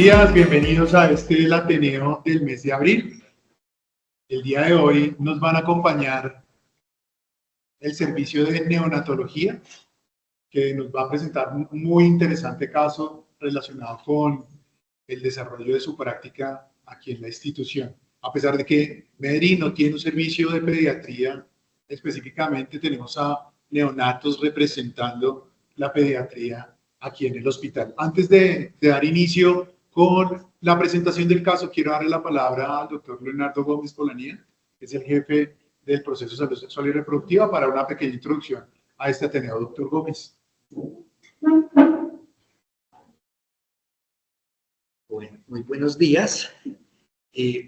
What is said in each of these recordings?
días, bienvenidos a el Ateneo del mes de abril. El día de hoy nos van a acompañar el servicio de neonatología, que nos va a presentar un muy interesante caso relacionado con el desarrollo de su práctica aquí en la institución. A pesar de que Medellín no tiene un servicio de pediatría específicamente, tenemos a neonatos representando la pediatría aquí en el hospital. Antes de dar inicio con la presentación del caso, quiero darle la palabra al doctor Leonardo Gómez Polanía, que es el jefe del proceso de salud sexual y reproductiva, para una pequeña introducción a este Ateneo. Doctor Gómez. Bueno, muy buenos días.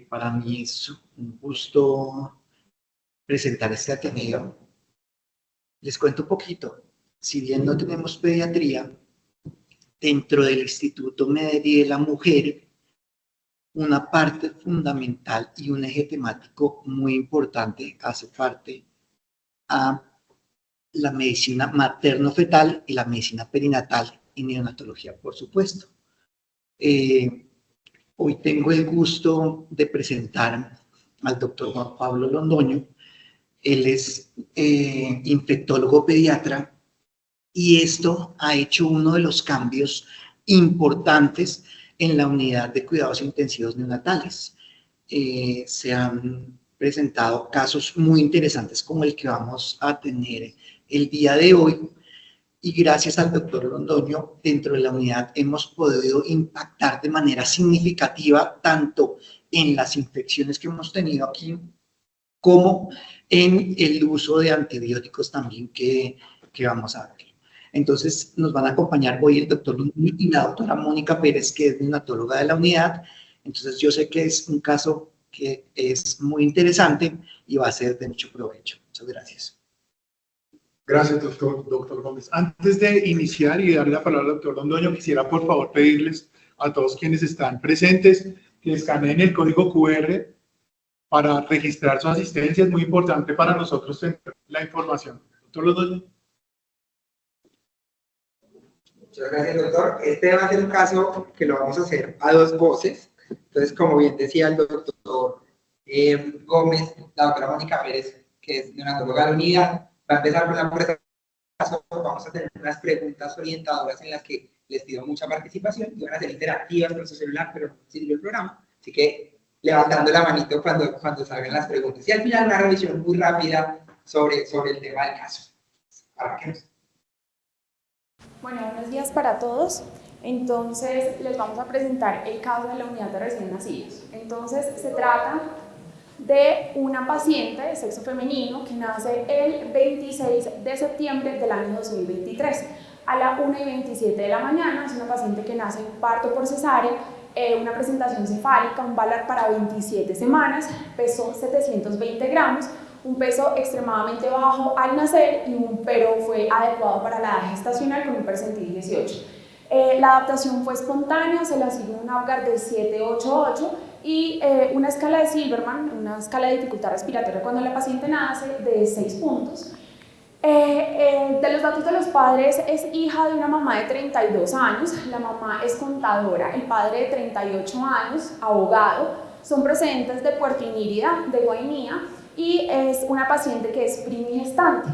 Para mí es un gusto presentar este Ateneo. Les cuento un poquito. Si bien no tenemos pediatría, dentro del Instituto Medellín de la Mujer, una parte fundamental y un eje temático muy importante hace parte a la medicina materno-fetal y la medicina perinatal y neonatología, por supuesto. Hoy tengo el gusto de presentar al doctor Juan Pablo Londoño. Él es infectólogo pediatra y esto ha hecho uno de los cambios importantes en la unidad de cuidados intensivos neonatales. Se han presentado casos muy interesantes como el que vamos a tener el día de hoy, y gracias al doctor Londoño, dentro de la unidad hemos podido impactar de manera significativa tanto en las infecciones que hemos tenido aquí como en el uso de antibióticos también que vamos a ver. Entonces nos van a acompañar hoy el doctor Londoño y la doctora Mónica Pérez, que es neonatóloga de la unidad. Entonces yo sé que es un caso que es muy interesante y va a ser de mucho provecho. Muchas gracias. Gracias, doctor Gómez. Antes de iniciar y darle la palabra al doctor Londoño, quisiera por favor pedirles a todos quienes están presentes que escaneen el código QR para registrar su asistencia. Es muy importante para nosotros tener la información. Doctor Londoño. Muchas gracias, doctor. Este va a ser un caso que lo vamos a hacer a dos voces. Entonces, como bien decía el doctor Gómez, la doctora Mónica Pérez, que es neonatóloga de la unidad, va a empezar con la presentación. Vamos a tener unas preguntas orientadoras en las que les pido mucha participación y van a ser interactivas con su celular, pero no sirve el programa. Así que levantando la manito cuando salgan las preguntas. Y al final una revisión muy rápida sobre el tema del caso. Arranquemos. Bueno, buenos días para todos. Entonces, les vamos a presentar el caso de la unidad de recién nacidos. Entonces, se trata de una paciente de sexo femenino que nace el 26 de septiembre del año 2023 a la 1:27 de la mañana. Es una paciente que nace en parto por cesárea, una presentación cefálica, un VALAR para 27 semanas, pesó 720 gramos, un peso extremadamente bajo al nacer, pero fue adecuado para la edad gestacional con un percentil 18. La adaptación fue espontánea, se le asignó un Apgar de 788 y una escala de Silverman, una escala de dificultad respiratoria cuando la paciente nace, de 6 puntos. De los datos de los padres, es hija de una mamá de 32 años, la mamá es contadora, el padre de 38 años, abogado, son procedentes de Puerto Inírida, de Guainía, y es una paciente que es primigestante.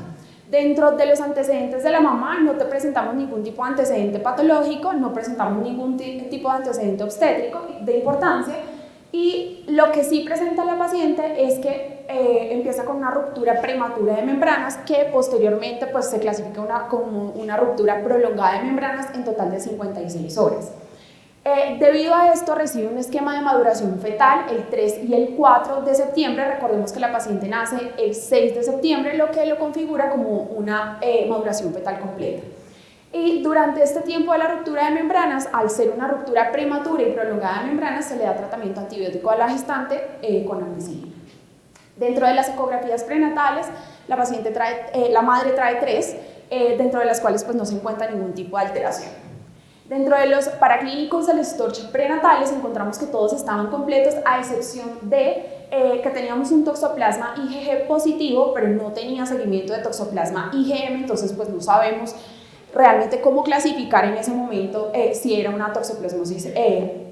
Dentro de los antecedentes de la mamá no te presentamos ningún tipo de antecedente patológico, no presentamos ningún tipo de antecedente obstétrico de importancia, y lo que sí presenta la paciente es que empieza con una ruptura prematura de membranas que posteriormente pues, se clasifica como una ruptura prolongada de membranas en total de 56 horas. Debido a esto recibe un esquema de maduración fetal el 3 y el 4 de septiembre, recordemos que la paciente nace el 6 de septiembre, lo que lo configura como una maduración fetal completa. Y durante este tiempo de la ruptura de membranas, al ser una ruptura prematura y prolongada de membranas, se le da tratamiento antibiótico a la gestante con ampicilina. Dentro de las ecografías prenatales, la madre trae 3, dentro de las cuales pues, no se encuentra ningún tipo de alteración. Dentro de los paraclínicos del Storch prenatales encontramos que todos estaban completos, a excepción de que teníamos un toxoplasma IgG positivo, pero no tenía seguimiento de toxoplasma IgM, entonces pues no sabemos realmente cómo clasificar en ese momento si era una toxoplasmosis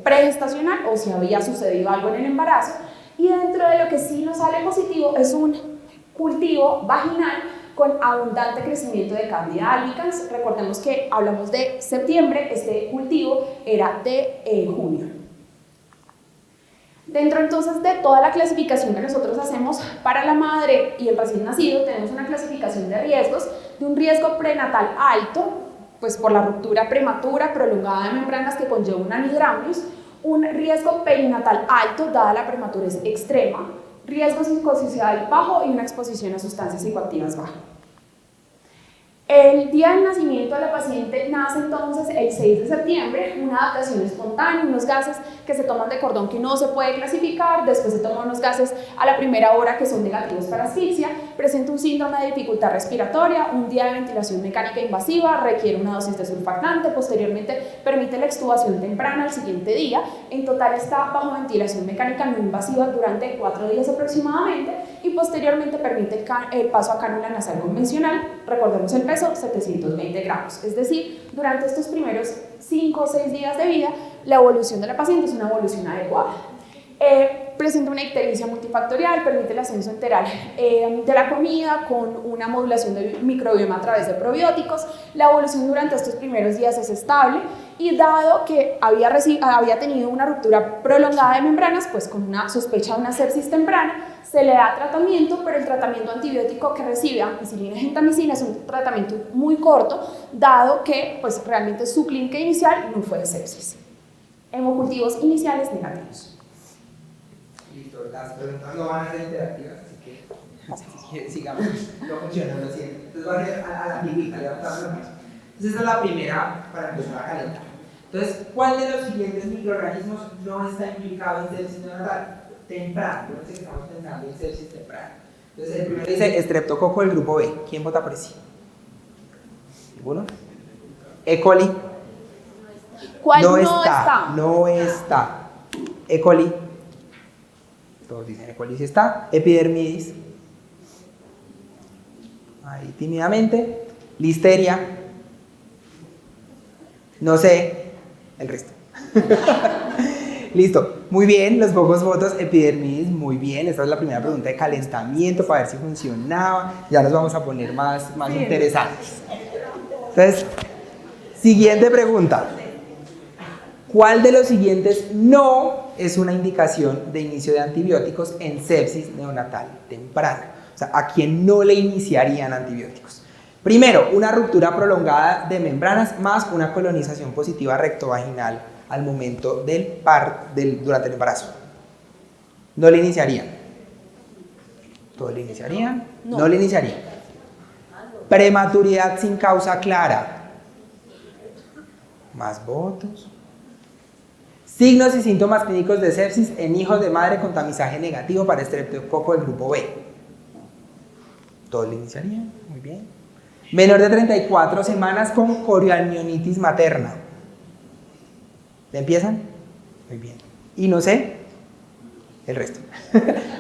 pregestacional o si había sucedido algo en el embarazo. Y dentro de lo que sí nos sale positivo es un cultivo vaginal con abundante crecimiento de Candida albicans. Recordemos que hablamos de septiembre, este cultivo era de junio. Dentro entonces de toda la clasificación que nosotros hacemos para la madre y el recién nacido, tenemos una clasificación de riesgos, de un riesgo prenatal alto, pues por la ruptura prematura prolongada de membranas que conlleva un anhidramnios, un riesgo perinatal alto dada la prematurez extrema, riesgo psicosocial bajo y una exposición a sustancias psicoactivas baja. El día del nacimiento de la paciente nace entonces el 6 de septiembre, una adaptación espontánea, unos gases que se toman de cordón que no se puede clasificar, después se toman unos gases a la primera hora que son negativos para asfixia, presenta un síndrome de dificultad respiratoria, un día de ventilación mecánica invasiva, requiere una dosis de surfactante, posteriormente permite la extubación temprana al siguiente día, en total está bajo ventilación mecánica no invasiva durante 4 días aproximadamente y posteriormente permite el paso a cánula nasal convencional, recordemos el peso, 720 gramos, es decir, durante estos primeros 5 o 6 días de vida, la evolución de la paciente es una evolución adecuada. Presenta una ictericia multifactorial, permite el ascenso enteral de la comida con una modulación del microbioma a través de probióticos. La evolución durante estos primeros días es estable y dado que había tenido una ruptura prolongada de membranas, pues con una sospecha de una sepsis temprana, se le da tratamiento, pero el tratamiento antibiótico que recibe, ampicilina y gentamicina, es un tratamiento muy corto, dado que pues, realmente su clínica inicial no fue de sepsis. Hemocultivos iniciales negativos. Listo, las preguntas no van a ser interactivas, así que sigamos, no funciona, lo siento. Entonces va a ser a la clínica, levantando la mano. Entonces esta es la primera para empezar a calentar. Entonces, ¿cuál de los siguientes microorganismos no está implicado en sepsis neonatal? Temprano, acuérdense que estamos pensando en sepsis temprana. Entonces el primero dice estreptococo del grupo B. ¿Quién vota por sí? ¿Ninguno? E. coli. ¿Cuál no está? No está. E. coli. Todos dicen E. coli sí está. Epidermidis. Ahí tímidamente. Listeria. No sé. El resto. Listo. Muy bien, los pocos votos. Epidermidis, muy bien. Esta es la primera pregunta de calentamiento para ver si funcionaba. Ya nos vamos a poner más interesantes. Entonces, siguiente pregunta. ¿Cuál de los siguientes no es una indicación de inicio de antibióticos en sepsis neonatal temprana? O sea, ¿a quién no le iniciarían antibióticos? Primero, una ruptura prolongada de membranas más una colonización positiva rectovaginal al momento durante el embarazo. ¿No le iniciarían? ¿Todos le iniciarían? No le iniciarían. Prematuridad sin causa clara. Más votos. Signos y síntomas clínicos de sepsis en hijos de madre con tamizaje negativo para estreptococo del grupo B. ¿Todos le iniciarían? Muy bien. Menor de 34 semanas con corioamionitis materna. ¿Le empiezan? Muy bien. Y no sé, el resto.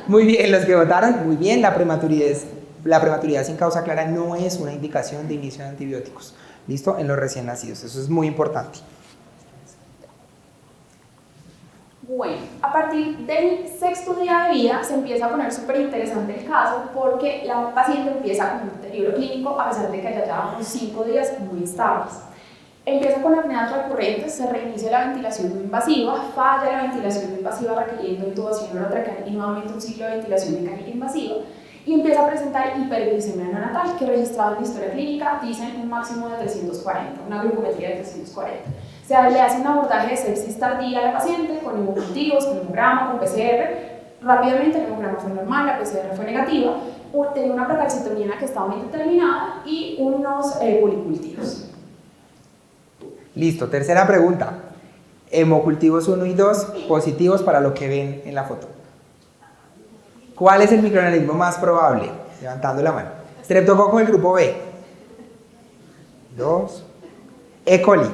Muy bien, los que votaron, muy bien. La prematuridad sin causa clara no es una indicación de inicio de antibióticos. ¿Listo? En los recién nacidos. Eso es muy importante. Bueno, a partir del 6º día de vida se empieza a poner súper interesante el caso porque la paciente empieza con un deterioro clínico a pesar de que ya llevamos 5 días muy estables. Empieza con apneas recurrentes, se reinicia la ventilación no invasiva, falla la ventilación no invasiva requiriendo intubación orotraqueal y nuevamente un ciclo de ventilación mecánica invasiva y empieza a presentar hiperglicemia neonatal que registrado en la historia clínica dicen un máximo de 340, una glucometría de 340. Se le hace un abordaje de sepsis tardía a la paciente con hemocultivos, con hemograma, con PCR. Rápidamente el hemograma fue normal, la PCR fue negativa, tenía una procalcitonina que estaba indeterminada y unos policultivos. Listo, tercera pregunta. Hemocultivos 1 y 2 positivos para lo que ven en la foto. ¿Cuál es el microorganismo más probable? Levantando la mano. Streptococo del grupo B. 2. E. coli.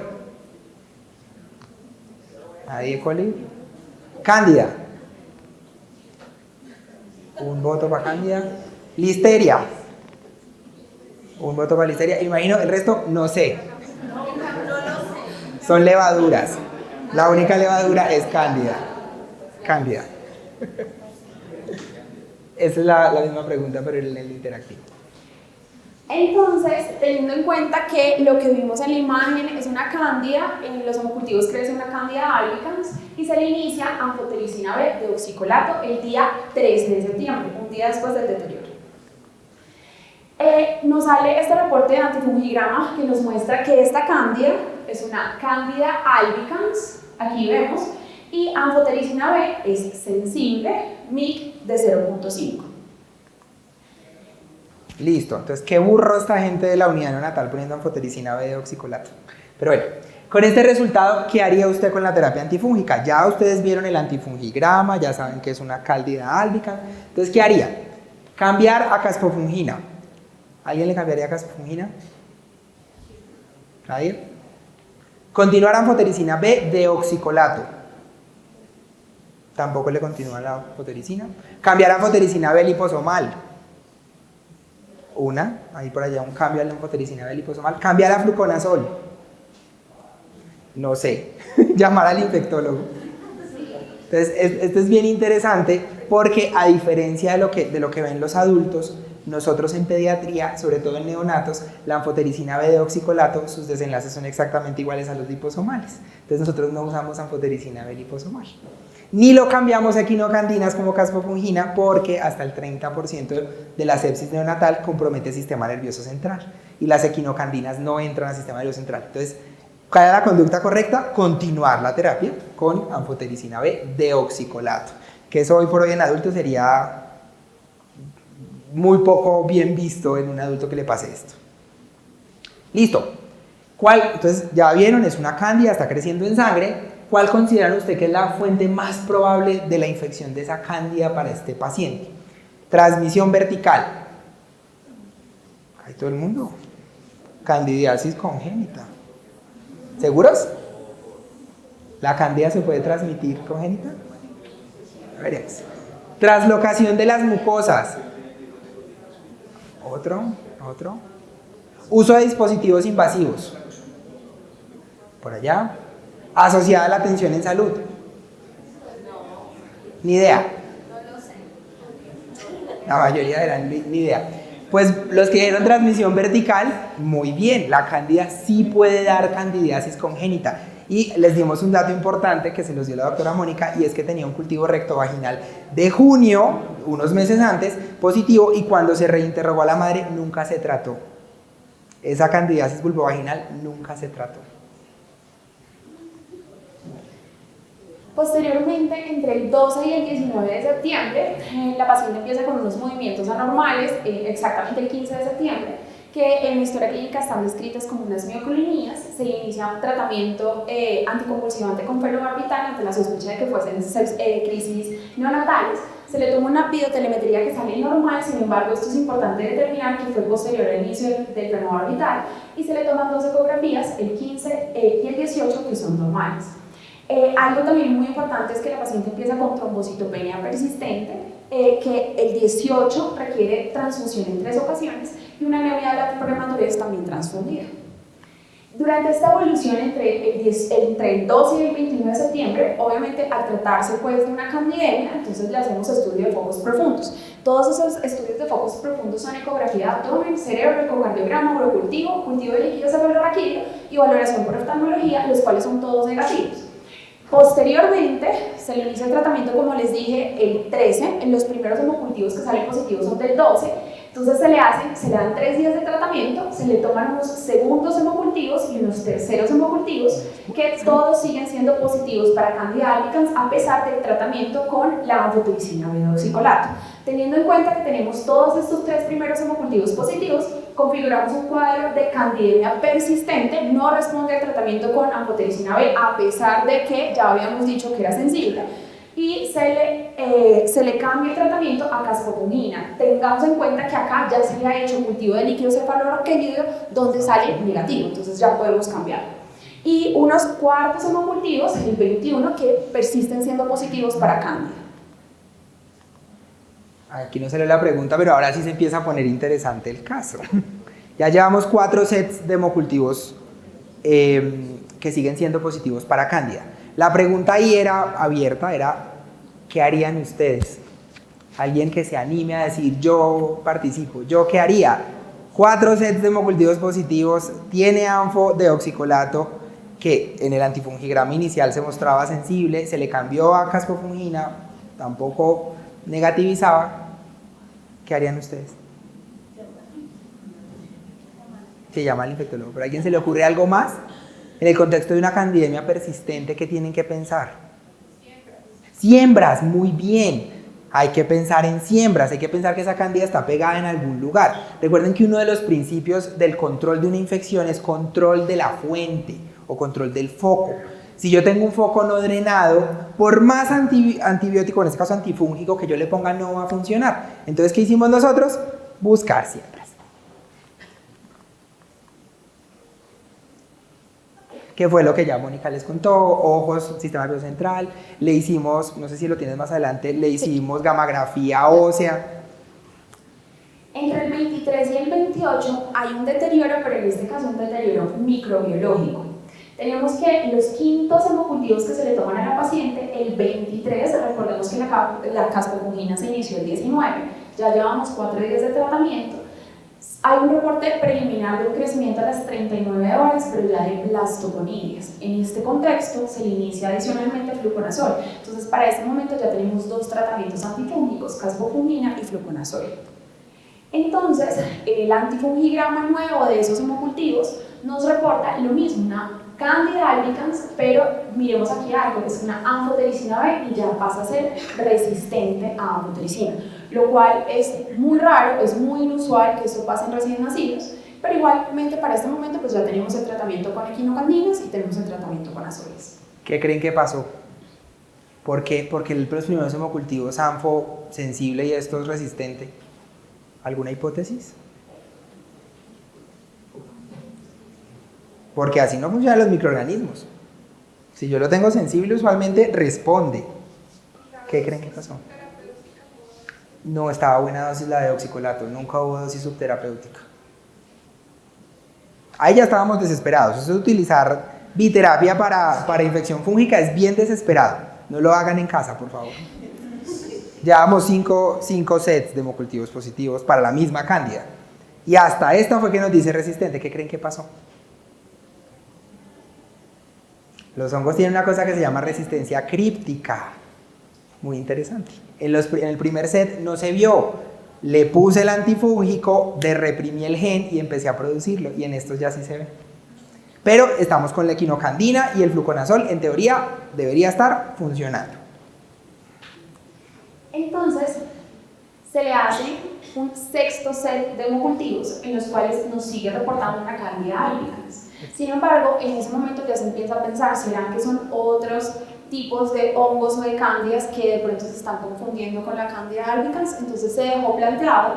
Ahí E. coli. Cándida. Un voto para Cándida. Listeria. Un voto para Listeria. Imagino, el resto no sé. Son levaduras. La única levadura es cándida. Cándida. Esa es la misma pregunta, pero en el interactivo. Entonces, teniendo en cuenta que lo que vimos en la imagen es una cándida, en los homocultivos crece una cándida albicans y se le inicia anfotericina B de oxicolato el día 13 de septiembre, un día después del deterioro. Nos sale este reporte de antifungigrama que nos muestra que esta cándida es una cándida albicans, aquí vemos, y anfotericina B es sensible, MIC de 0.5. Listo, entonces qué burro esta gente de la unidad neonatal poniendo anfotericina B de oxicolato. Pero bueno, con este resultado, ¿qué haría usted con la terapia antifúngica? Ya ustedes vieron el antifungigrama, ya saben que es una cándida albicans. Entonces, ¿qué haría? Cambiar a caspofungina. ¿Alguien le cambiaría a caspofungina? ¿Nadie? Continuar anfotericina B de oxicolato. Tampoco le continúa la anfotericina. Cambiar a anfotericina B liposomal. Ahí por allá un cambio a la anfotericina B liposomal. Cambiar a fluconazol. No sé, llamar al infectólogo. Entonces, esto es bien interesante porque a diferencia de lo que ven los adultos, nosotros en pediatría, sobre todo en neonatos, la anfotericina B de oxicolato, sus desenlaces son exactamente iguales a los liposomales. Entonces nosotros no usamos anfotericina B liposomal. Ni lo cambiamos a equinocandinas como caspofungina porque hasta el 30% de la sepsis neonatal compromete el sistema nervioso central y las equinocandinas no entran al sistema nervioso central. Entonces, ¿cuál es la conducta correcta? Continuar la terapia con anfotericina B de oxicolato, que eso hoy por hoy en adultos sería muy poco bien visto en un adulto que le pase esto. Listo. Entonces, ya vieron, es una cándida, está creciendo en sangre. ¿Cuál consideran ustedes que es la fuente más probable de la infección de esa cándida para este paciente? Transmisión vertical. ¿Hay todo el mundo? Candidiasis congénita. ¿Seguros? ¿La cándida se puede transmitir congénita? Veremos. Traslocación de las mucosas. Otro. Uso de dispositivos invasivos. Por allá. Asociada a la atención en salud. Ni idea. No lo sé. La mayoría eran ni idea. Pues los que dieron transmisión vertical, muy bien, la cándida sí puede dar candidiasis congénita. Y les dimos un dato importante que se los dio la doctora Mónica, y es que tenía un cultivo rectovaginal de junio, unos meses antes, positivo, y cuando se reinterrogó a la madre nunca se trató. Esa candidiasis vulvovaginal nunca se trató. Posteriormente, entre el 12 y el 19 de septiembre, la paciente empieza con unos movimientos anormales, exactamente el 15 de septiembre, que en la historia clínica están descritas como unas mioclonias. Se le inicia un tratamiento anticonvulsivante con felobarbital ante la sospecha de que fuesen crisis neonatales. Se le toma una videotelemetría que sale normal, sin embargo, esto es importante determinar que fue posterior al inicio del felobarbital, y se le toman 2 ecografías, el 15 y el 18, que son normales. Algo también muy importante es que la paciente empieza con trombocitopenia persistente, que el 18 requiere transfusión en 3 ocasiones y una anemia de la prematurez también transfundida. Durante esta evolución entre el 12 y el 29 de septiembre, obviamente al tratarse pues de una candidemia, entonces le hacemos estudio de focos profundos. Todos esos estudios de focos profundos son ecografía de abdomen, cerebro, ecocardiograma, urocultivo, cultivo de líquido cefalorraquídeo y valoración por oftalmología, los cuales son todos negativos. Posteriormente, se le inicia el tratamiento, como les dije, el 13, en los primeros hemocultivos que salen positivos son del 12, entonces se le dan 3 días de tratamiento, se le toman unos segundos hemocultivos y unos terceros hemocultivos, que todos siguen siendo positivos para Candida albicans a pesar del tratamiento con la anfotericina B de oxicolato. Teniendo en cuenta que tenemos todos estos 3 primeros hemocultivos positivos, configuramos un cuadro de candidemia persistente, no responde al tratamiento con anfotericina B a pesar de que ya habíamos dicho que era sensible, y se le cambia el tratamiento a caspofungina. Tengamos en cuenta que acá ya se le ha hecho cultivo de líquido cefalorraquídeo donde sale negativo, entonces ya podemos cambiarlo. Y unos cuartos hemocultivos, el 21, que persisten siendo positivos para Candida. Aquí no salió la pregunta, pero ahora sí se empieza a poner interesante el caso. Ya llevamos 4 sets de hemocultivos que siguen siendo positivos para Candida. La pregunta ahí era abierta, era ¿qué harían ustedes? Alguien que se anime a decir yo participo, ¿yo qué haría? 4 sets de hemocultivos positivos, tiene ANFO de oxicolato que en el antifungigrama inicial se mostraba sensible, se le cambió a caspofungina, tampoco negativizaba. ¿Qué harían ustedes? Se llama al infectólogo. ¿Pero a alguien se le ocurre algo más? En el contexto de una candidemia persistente, ¿qué tienen que pensar? Siembras, muy bien. Hay que pensar en siembras, hay que pensar que esa cándida está pegada en algún lugar. Recuerden que uno de los principios del control de una infección es control de la fuente o control del foco. Si yo tengo un foco no drenado, por más antibiótico, en este caso antifúngico, que yo le ponga no va a funcionar. Entonces, ¿qué hicimos nosotros? Buscar siembras. Que fue lo que ya Mónica les contó, ojos, sistema nervioso central, le hicimos, no sé si lo tienes más adelante, le hicimos gamografía ósea. Entre el 23 y el 28 hay un deterioro, pero en este caso un deterioro microbiológico. Tenemos que los quintos hemocultivos que se le toman a la paciente, el 23, recordemos que la caspofungina se inició el 19, ya llevamos 4 días de tratamiento. Hay un reporte preliminar de un crecimiento a las 39 horas, pero ya de blastoponidias. En este contexto se le inicia adicionalmente fluconazol. Entonces, para este momento ya tenemos 2 tratamientos antifúngicos, caspofungina y fluconazol. Entonces, el antifungigrama nuevo de esos hemocultivos nos reporta lo mismo, una Candida albicans, pero miremos aquí algo, es una anfotericina B y ya pasa a ser resistente a anfotericina, lo cual es muy raro, es muy inusual que esto pase en recién nacidos, pero igualmente para este momento pues ya tenemos el tratamiento con equinocandinas y tenemos el tratamiento con azoles. ¿Qué creen que pasó? ¿Por qué? Porque los primeros hemocultivos anfo sensible y estos resistente. ¿Alguna hipótesis? Porque así no funcionan los microorganismos. Si yo lo tengo sensible, usualmente responde. ¿Qué creen que pasó? No estaba buena dosis la de oxicolato, nunca hubo dosis subterapéutica. Ahí ya estábamos desesperados. Eso de utilizar biterapia para infección fúngica es bien desesperado. No lo hagan en casa, por favor. Llevamos 5 sets de hemocultivos positivos para la misma cándida. Y hasta esta fue que nos dice resistente. ¿Qué creen que pasó? Los hongos tienen una cosa que se llama resistencia críptica. Muy interesante. En el primer set no se vio. Le puse el antifúngico, reprimí el gen y empecé a producirlo. Y en estos ya sí se ve. Pero estamos con la equinocandina y el fluconazol. En teoría debería estar funcionando. Entonces, se le hace un sexto set de hemocultivos en los cuales nos sigue reportando una Candida albicans. Sin embargo, en ese momento ya se empieza a pensar, ¿será que son otros tipos de hongos o de cándidas que de pronto se están confundiendo con la Candida albicans? Entonces se dejó planteado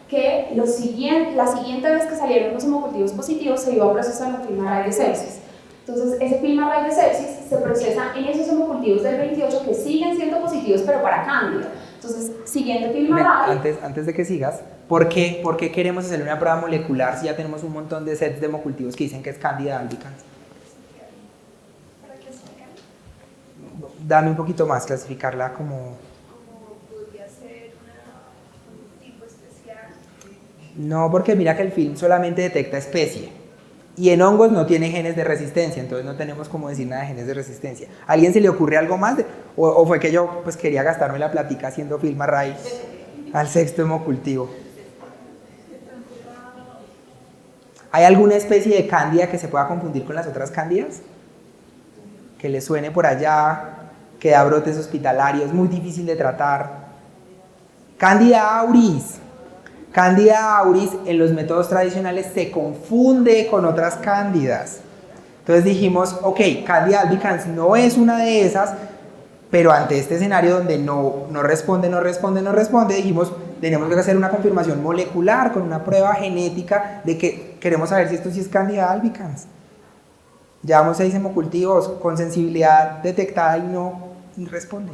que la siguiente vez que salieron los hemocultivos positivos se iba a procesar un film array de sepsis. Entonces ese film array de sepsis se procesa en esos hemocultivos del 28 que siguen siendo positivos pero para cándida. Entonces, siguiente film array. Antes de que sigas, ¿por qué queremos hacer una prueba molecular si ya tenemos un montón de sets de hemocultivos que dicen que es Candida albicans? Dame un poquito más, clasificarla como... podría ser un tipo especial. No, porque mira que el film solamente detecta especie. Y en hongos no tiene genes de resistencia, entonces no tenemos como decir nada de genes de resistencia. ¿A alguien se le ocurre algo más? ¿O fue que yo pues quería gastarme la plática haciendo film array al sexto hemocultivo? ¿Hay alguna especie de cándida que se pueda confundir con las otras cándidas? Que le suene por allá, que da brotes hospitalarios, muy difícil de tratar. Candida auris. Candida auris en los métodos tradicionales se confunde con otras cándidas. Entonces dijimos, ok, Candida albicans no es una de esas, pero ante este escenario donde no responde, dijimos, tenemos que hacer una confirmación molecular con una prueba genética de que queremos saber si esto sí es Candida albicans. Llevamos 6 hemocultivos con sensibilidad detectada y no responde.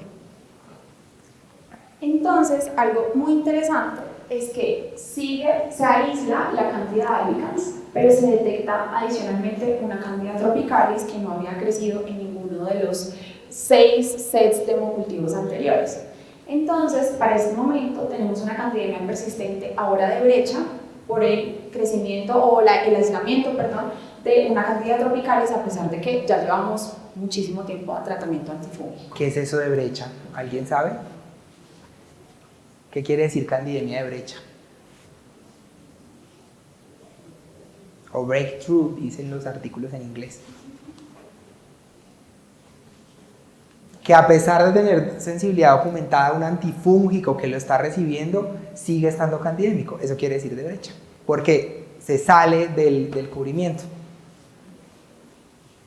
Entonces, algo muy interesante es que se aísla la Candida albicans, pero se detecta adicionalmente una Candida tropicalis que no había crecido en ninguno de los 6 sets de hemocultivos anteriores. Entonces, para este momento tenemos una candidemia persistente ahora de brecha por el crecimiento o el aislamiento, perdón, de una cantidad de tropicales, a pesar de que ya llevamos muchísimo tiempo a tratamiento antifúngico. ¿Qué es eso de brecha? ¿Alguien sabe? ¿Qué quiere decir candidemia de brecha? O breakthrough, dicen los artículos en inglés. Que a pesar de tener sensibilidad documentada a un antifúngico que lo está recibiendo, sigue estando candidémico. Eso quiere decir de brecha, porque se sale del cubrimiento.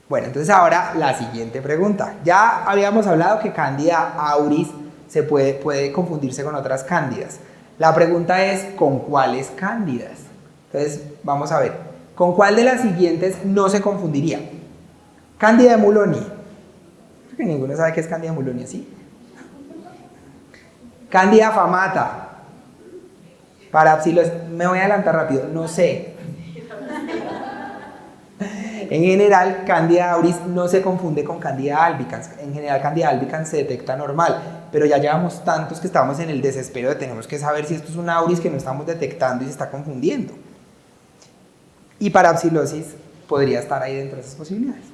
Bueno, entonces ahora la siguiente pregunta. Ya habíamos hablado que Candida auris se puede confundirse con otras cándidas. La pregunta es, ¿con cuáles cándidas? Entonces, vamos a ver. ¿Con cuál de las siguientes no se confundiría? Candida emulonii. Porque ninguno sabe qué es Candida emulonii, ¿sí? Candida afamata. Parapsilosis. Me voy a adelantar rápido. No sé. En general, Candida auris no se confunde con Candida albicans. En general, Candida albicans se detecta normal, pero ya llevamos tantos que estamos en el desespero de tenemos que saber si esto es un auris que no estamos detectando y se está confundiendo. Y parapsilosis podría estar ahí dentro de esas posibilidades.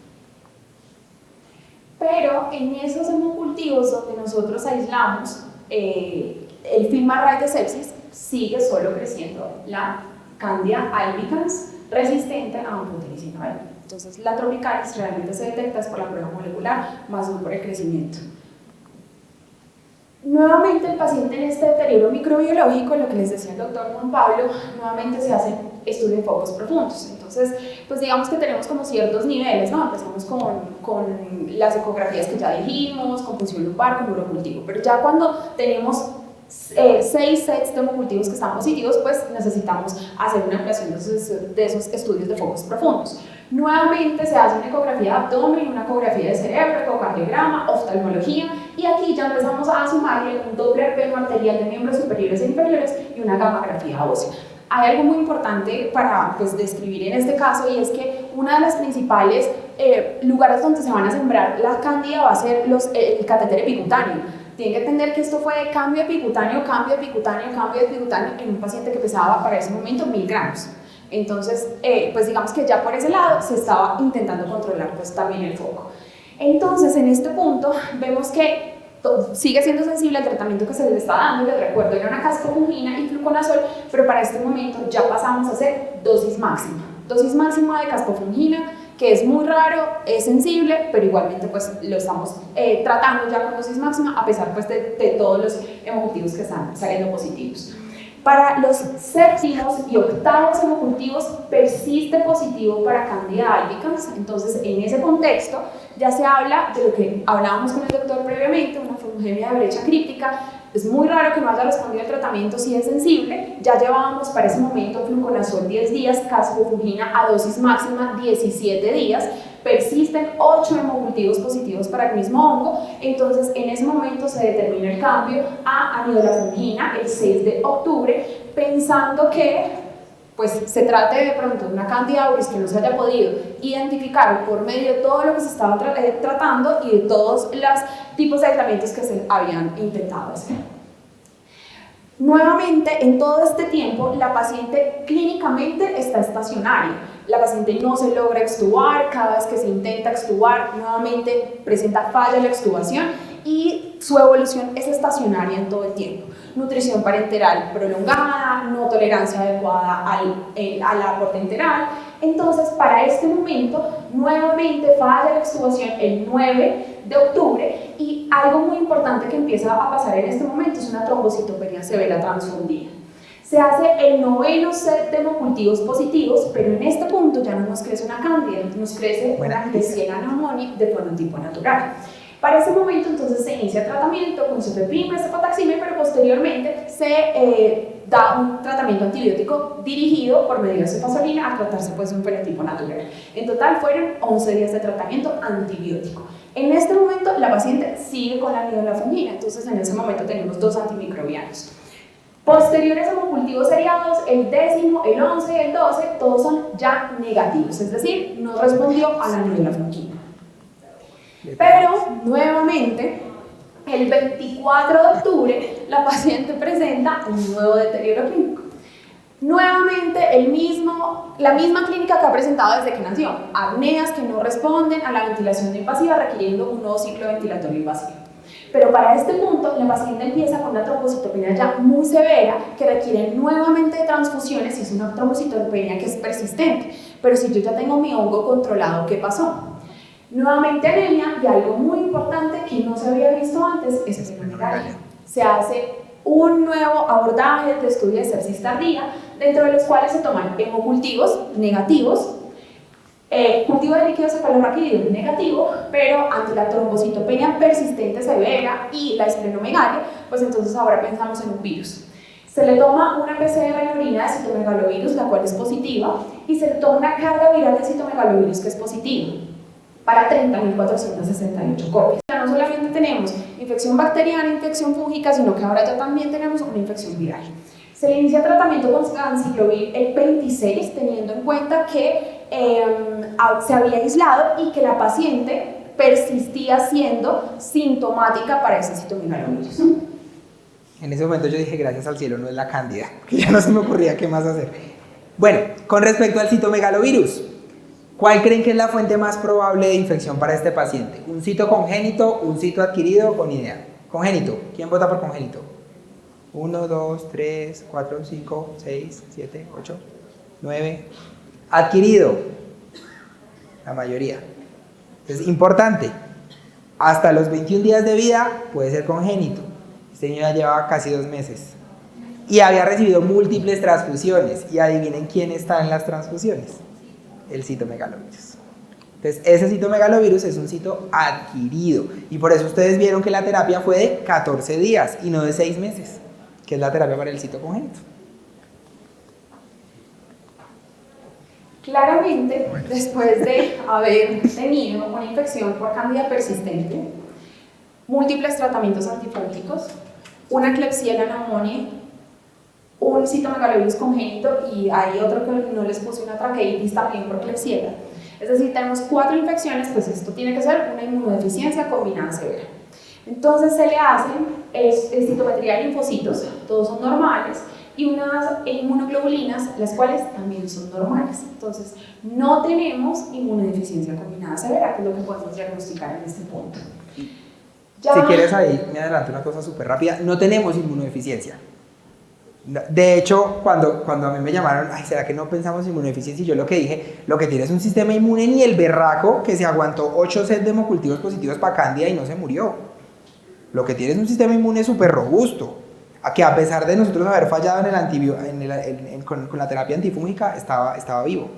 Pero en esos hemocultivos donde nosotros aislamos el film array de sepsis, sigue solo creciendo la Candida albicans resistente a amphotericina B. Entonces, la tropicalis realmente se detecta por la prueba molecular, más no por el crecimiento. Nuevamente, el paciente en este deterioro microbiológico, lo que les decía el doctor Juan Pablo, nuevamente se hacen estudios de focos profundos. Entonces, pues digamos que tenemos como ciertos niveles, ¿no? Empezamos con las ecografías que ya dijimos, con función lumbar, con urocultivo, pero ya cuando tenemos 6 sets de hemocultivos que están positivos, pues necesitamos hacer una ampliación de esos estudios de focos profundos. Nuevamente se hace una ecografía de abdomen, una ecografía de cerebro, ecocardiograma, oftalmología, y aquí ya empezamos a sumarle un Doppler veno arterial de miembros superiores e inferiores y una gammagrafía ósea. Hay algo muy importante para pues, describir en este caso, y es que una de las principales lugares donde se van a sembrar la cándida va a ser el catéter epicutáneo. Tienen que entender que esto fue cambio epicutáneo en un paciente que pesaba para ese momento 1000 gramos. Entonces, pues digamos que ya por ese lado se estaba intentando controlar pues también el foco. Entonces, en este punto vemos que sigue siendo sensible al tratamiento que se le está dando. Les recuerdo, era una cascofungina y fluconazol, pero para este momento ya pasamos a hacer dosis máxima. Dosis máxima de cascofungina, que es muy raro, es sensible, pero igualmente pues lo estamos tratando ya con dosis máxima, a pesar pues de todos los hemocultivos que están saliendo positivos. Para los séptimos y octavos hemocultivos persiste positivo para Candida albicans. Entonces, en ese contexto ya se habla de lo que hablábamos con el doctor previamente, una fungemia de brecha críptica. Es muy raro que no haya respondido al tratamiento si es sensible. Ya llevábamos para ese momento fluconazol 10 días, cascofungina a dosis máxima 17 días. Persisten 8 hemocultivos positivos para el mismo hongo. Entonces, en ese momento se determina el cambio a anidolafungina el 6 de octubre, pensando que pues, se trate de pronto de una Candida auris que no se haya podido identificar por medio de todo lo que se estaba tratando y de todos los tipos de aislamientos que se habían intentado hacer. Nuevamente, en todo este tiempo, la paciente clínicamente está estacionaria. La paciente no se logra extubar, cada vez que se intenta extubar, nuevamente presenta falla en la extubación y su evolución es estacionaria en todo el tiempo. Nutrición parenteral prolongada, no tolerancia adecuada al aporte enteral. Entonces, para este momento, nuevamente falla la extubación el 9 de octubre y algo muy importante que empieza a pasar en este momento es una trombocitopenia severa transfundida. Se hace el 9º set de hemocultivos positivos, pero en este punto ya no nos crece una cándida, nos crece una Klebsiella pneumoniae de fenotipo natural. Para ese momento entonces se inicia el tratamiento con cefepime, cefotaxime, pero posteriormente se da un tratamiento antibiótico dirigido por medio de cefazolina a tratarse pues de un fenotipo natural. En total fueron 11 días de tratamiento antibiótico. En este momento la paciente sigue con la anidolafungina, entonces en ese momento tenemos 2 antimicrobianos. Posteriores hemocultivos seriados, el 10º, el 11 y el 12, todos son ya negativos, es decir, no respondió a la anidolafungina. Pero nuevamente, el 24 de octubre, la paciente presenta un nuevo deterioro clínico. Nuevamente, la misma clínica que ha presentado desde que nació, apneas que no responden a la ventilación no invasiva, requiriendo un nuevo ciclo ventilatorio invasivo. Pero para este punto, la paciente empieza con una trombocitopenia ya muy severa que requiere nuevamente de transfusiones y es una trombocitopenia que es persistente. Pero si yo ya tengo mi hongo controlado, ¿qué pasó? Nuevamente anemia y algo muy importante que no se había visto antes es esplenomegalia. Se hace un nuevo abordaje de estudio de sepsis tardía, dentro de los cuales se toman hemocultivos negativos, cultivo de líquido cefalorraquídeo negativo, pero ante la trombocitopenia persistente severa y la esplenomegalia, pues entonces ahora pensamos en un virus. Se le toma una PCR en orina de citomegalovirus, la cual es positiva, y se le toma una carga viral de citomegalovirus que es positiva, para 30.468 copias. Ya no solamente tenemos infección bacteriana, infección fúngica, sino que ahora ya también tenemos una infección viral. Se le inicia tratamiento con anciclovir el 26, teniendo en cuenta que se había aislado y que la paciente persistía siendo sintomática para ese citomegalovirus. En ese momento yo dije, gracias al cielo, no es la cándida, que ya no se me ocurría qué más hacer. Bueno, con respecto al citomegalovirus, ¿cuál creen que es la fuente más probable de infección para este paciente? ¿Un cito congénito, un cito adquirido o ni idea? Congénito. ¿Quién vota por congénito? 1, 2, 3, 4, 5, 6, 7, 8, 9. Adquirido. La mayoría. Es importante. Hasta los 21 días de vida puede ser congénito. Este niño ya llevaba casi 2 meses. Y había recibido múltiples transfusiones. Y adivinen quién está en las transfusiones. El citomegalovirus. Entonces, ese citomegalovirus es un cito adquirido. Y por eso ustedes vieron que la terapia fue de 14 días y no de 6 meses, que es la terapia para el cito congénito. Claramente, después de haber tenido una infección por cándida persistente, múltiples tratamientos antifúngicos, una Klebsiella pneumoniae, un citomegalovirus congénito y hay otro que no les puse, una traqueitis también por Klebsiella. Es decir, tenemos 4 infecciones, pues esto tiene que ser una inmunodeficiencia combinada severa. Entonces se le hacen citometría de linfocitos, todos son normales, y unas inmunoglobulinas, las cuales también son normales. Entonces, no tenemos inmunodeficiencia combinada severa, que es lo que podemos diagnosticar en este punto. Ya. Si quieres ahí, me adelanto una cosa súper rápida. No tenemos inmunodeficiencia. De hecho, cuando a mí me llamaron, ay, ¿será que no pensamos en inmunodeficiencia? Y yo lo que dije, lo que tiene es un sistema inmune ni el berraco que se aguantó 8 sets de hemocultivos positivos para cándida y no se murió. Lo que tiene es un sistema inmune súper robusto, que a pesar de nosotros haber fallado con la terapia antifúngica, estaba vivo.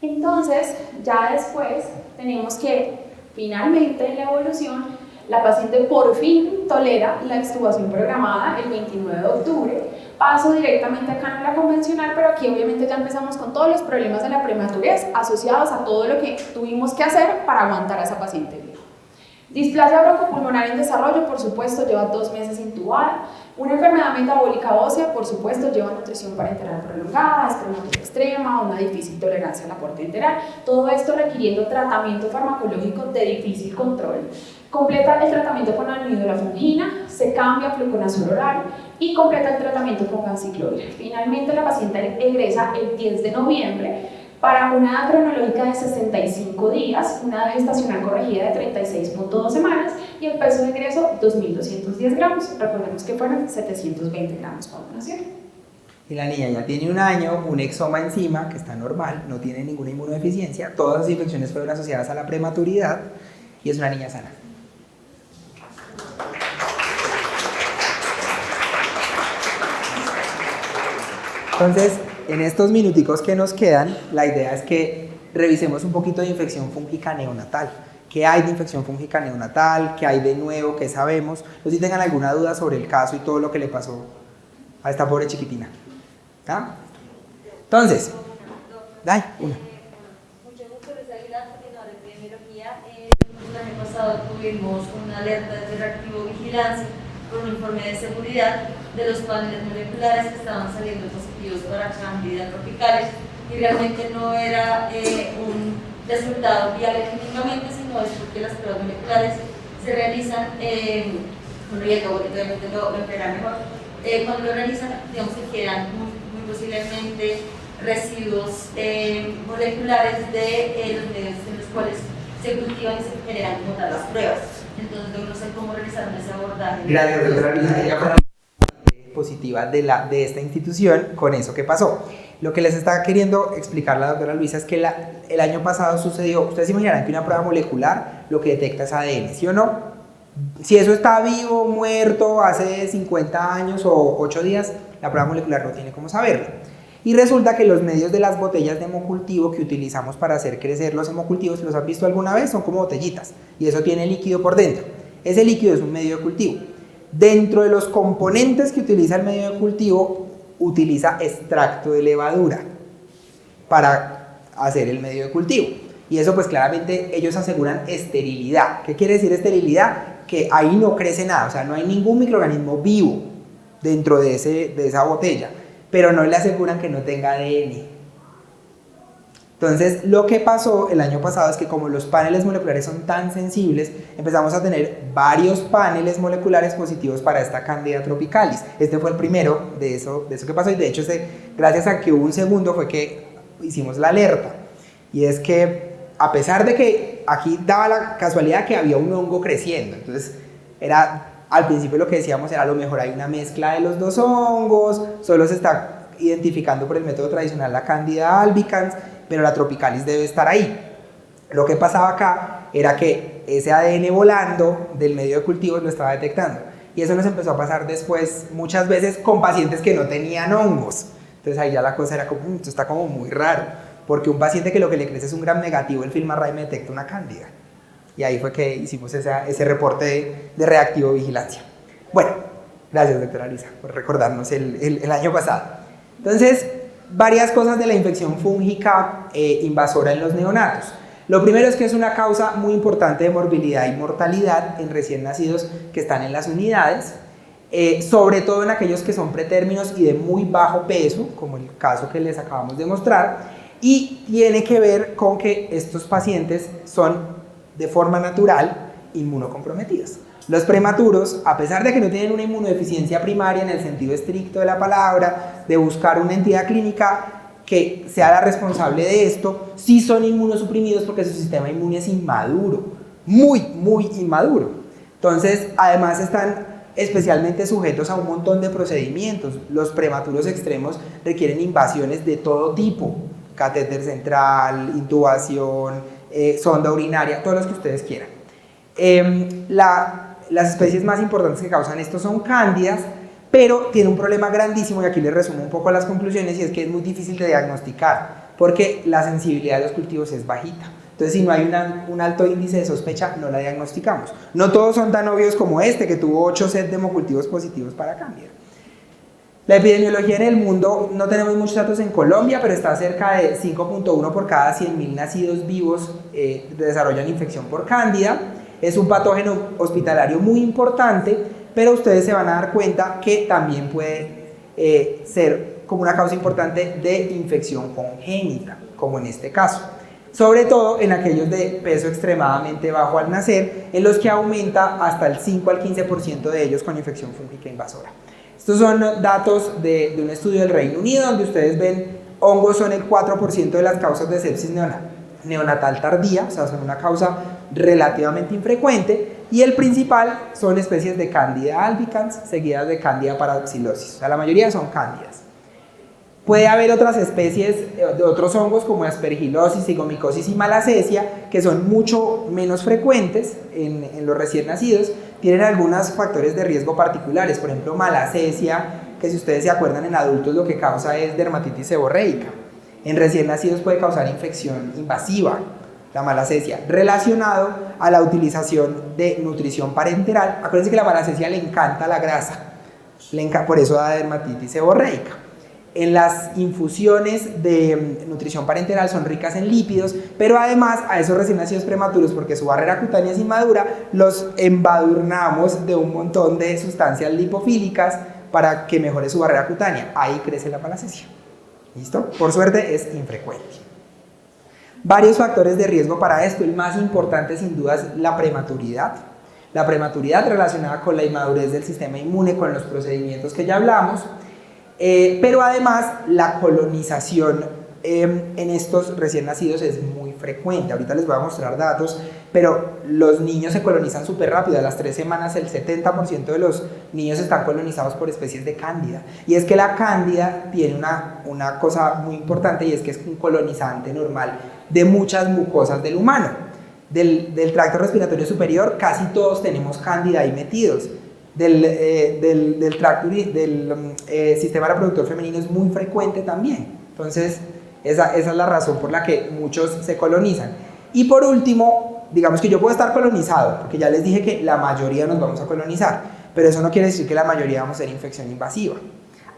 Entonces, ya después tenemos que, finalmente en la evolución, la paciente por fin tolera la extubación programada el 29 de octubre. Paso directamente a cánula convencional, pero aquí obviamente ya empezamos con todos los problemas de la prematurez asociados a todo lo que tuvimos que hacer para aguantar a esa paciente viva. Displasia broncopulmonar en desarrollo, por supuesto, lleva 2 meses intubada. Una enfermedad metabólica ósea, por supuesto, lleva nutrición parenteral prolongada, espermatoria extrema, una difícil tolerancia al aporte enteral. Todo esto requiriendo tratamiento farmacológico de difícil control. Completa el tratamiento con almidolafungina, se cambia a fluconazol oral y completa el tratamiento con ganciclovir. Finalmente, la paciente egresa el 10 de noviembre para una edad cronológica de 65 días, una edad gestacional corregida de 36.2 semanas y el peso de ingreso 2.210 gramos. Recordemos que fueron 720 gramos cuando nació. Y la niña ya tiene 1 año, un exoma encima, que está normal, no tiene ninguna inmunodeficiencia, todas las infecciones fueron asociadas a la prematuridad y es una niña sana. Entonces, en estos minuticos que nos quedan, la idea es que revisemos un poquito de infección fúngica neonatal. ¿Qué hay de infección fúngica neonatal? ¿Qué hay de nuevo? ¿Qué sabemos? No sé si tengan alguna duda sobre el caso y todo lo que le pasó a esta pobre chiquitina. ¿Ah? Entonces, dale, una. Mucho gusto, les Águila, coordinadora de epidemiología. El año pasado tuvimos una alerta de reactivo vigilancia por un informe de seguridad de los paneles moleculares que estaban saliendo positivos para cándida tropicales y realmente no era un resultado viable clínicamente, sino es porque las pruebas moleculares se realizan, bueno, y el obviamente lo empleará mejor, cuando lo realizan, digamos que quedan muy posiblemente residuos moleculares de los medios en los cuales se cultivan y se generan como tal las pruebas. Entonces, yo no sé cómo realizaron ese abordaje. Gracias, doctora Luisa. Positiva de esta institución con eso que pasó. Lo que les está queriendo explicar la doctora Luisa es que el año pasado sucedió, ustedes imaginarán que una prueba molecular lo que detecta es ADN, ¿sí o no? Si eso está vivo, muerto, hace 50 años o 8 días, la prueba molecular no tiene cómo saberlo. Y resulta que los medios de las botellas de hemocultivo que utilizamos para hacer crecer los hemocultivos, ¿los han visto alguna vez? Son como botellitas y eso tiene líquido por dentro. Ese líquido es un medio de cultivo. Dentro de los componentes que utiliza el medio de cultivo, utiliza extracto de levadura para hacer el medio de cultivo. Y eso pues claramente ellos aseguran esterilidad. ¿Qué quiere decir esterilidad? Que ahí no crece nada, o sea, no hay ningún microorganismo vivo dentro de esa botella, pero no le aseguran que no tenga ADN. Entonces, lo que pasó el año pasado es que como los paneles moleculares son tan sensibles, empezamos a tener varios paneles moleculares positivos para esta Candida tropicalis. Este fue el primero de eso que pasó y de hecho, gracias a que hubo un segundo fue que hicimos la alerta. Y es que, a pesar de que aquí daba la casualidad que había un hongo creciendo, entonces al principio lo que decíamos era a lo mejor hay una mezcla de los dos hongos, solo se está identificando por el método tradicional la Candida albicans, pero la tropicalis debe estar ahí. Lo que pasaba acá era que ese ADN volando del medio de cultivo lo estaba detectando. Y eso nos empezó a pasar después muchas veces con pacientes que no tenían hongos. Entonces ahí ya la cosa era como, esto está como muy raro, porque un paciente que lo que le crece es un gram negativo, el FilmArray me detecta una cándida. Y ahí fue que hicimos ese reporte de reactivo vigilancia. Bueno, gracias doctora Luisa por recordarnos el año pasado. Entonces, varias cosas de la infección fúngica invasora en los neonatos. Lo primero es que es una causa muy importante de morbilidad y mortalidad en recién nacidos que están en las unidades, sobre todo en aquellos que son pretérminos y de muy bajo peso, como el caso que les acabamos de mostrar, y tiene que ver con que estos pacientes son de forma natural inmunocomprometidos. Los prematuros, a pesar de que no tienen una inmunodeficiencia primaria en el sentido estricto de la palabra, de buscar una entidad clínica que sea la responsable de esto, sí son inmunosuprimidos porque su sistema inmune es inmaduro, muy inmaduro. Entonces, además están especialmente sujetos a un montón de procedimientos. Los prematuros extremos requieren invasiones de todo tipo, catéter central, intubación, sonda urinaria, todos los que ustedes quieran. Las especies más importantes que causan esto son cándidas, pero tiene un problema grandísimo, y aquí les resumo un poco las conclusiones, y es que es muy difícil de diagnosticar, porque la sensibilidad de los cultivos es bajita. Entonces, si no hay un alto índice de sospecha, no la diagnosticamos. No todos son tan obvios como este, que tuvo 8 sets de hemocultivos positivos para cándida. La epidemiología en el mundo, no tenemos muchos datos en Colombia, pero está cerca de 5.1 por cada 100.000 nacidos vivos desarrollan infección por cándida. Es un patógeno hospitalario muy importante, pero ustedes se van a dar cuenta que también puede ser como una causa importante de infección congénita, como en este caso. Sobre todo en aquellos de peso extremadamente bajo al nacer, en los que aumenta hasta el 5 al 15% de ellos con infección fúngica invasora. Estos son datos de un estudio del Reino Unido, donde ustedes ven hongos son el 4% de las causas de sepsis neonatal tardía, o sea, son una causa relativamente infrecuente, y el principal son especies de Candida albicans seguidas de Candida parapsilosis, o sea, la mayoría son cándidas. Puede haber otras especies de otros hongos como aspergilosis, zigomicosis y malacesia, que son mucho menos frecuentes en los recién nacidos, tienen algunos factores de riesgo particulares, por ejemplo malacesia, que si ustedes se acuerdan en adultos lo que causa es dermatitis seborreica. En recién nacidos puede causar infección invasiva, la malacesia, relacionado a la utilización de nutrición parenteral. Acuérdense que la malacesia le encanta la grasa, por eso da dermatitis seborreica. En las infusiones de nutrición parenteral son ricas en lípidos, pero además a esos recién nacidos prematuros, porque su barrera cutánea es inmadura, los embadurnamos de un montón de sustancias lipofílicas para que mejore su barrera cutánea. Ahí crece la malacesia. ¿Listo? Por suerte es infrecuente. Varios factores de riesgo para esto, el más importante sin duda es la prematuridad. La prematuridad relacionada con la inmadurez del sistema inmune, con los procedimientos que ya hablamos, pero además la colonización en estos recién nacidos es muy frecuente. Ahorita les voy a mostrar datos, pero los niños se colonizan súper rápido. A las 3 semanas el 70% de los niños están colonizados por especies de cándida. Y es que la cándida tiene una cosa muy importante, y es que es un colonizante normal de muchas mucosas del humano. Del tracto respiratorio superior casi todos tenemos cándida ahí metidos. Del sistema reproductor femenino es muy frecuente también. Entonces esa es la razón por la que muchos se colonizan. Y por último, digamos que yo puedo estar colonizado, porque ya les dije que la mayoría nos vamos a colonizar, pero eso no quiere decir que la mayoría vamos a ser infección invasiva.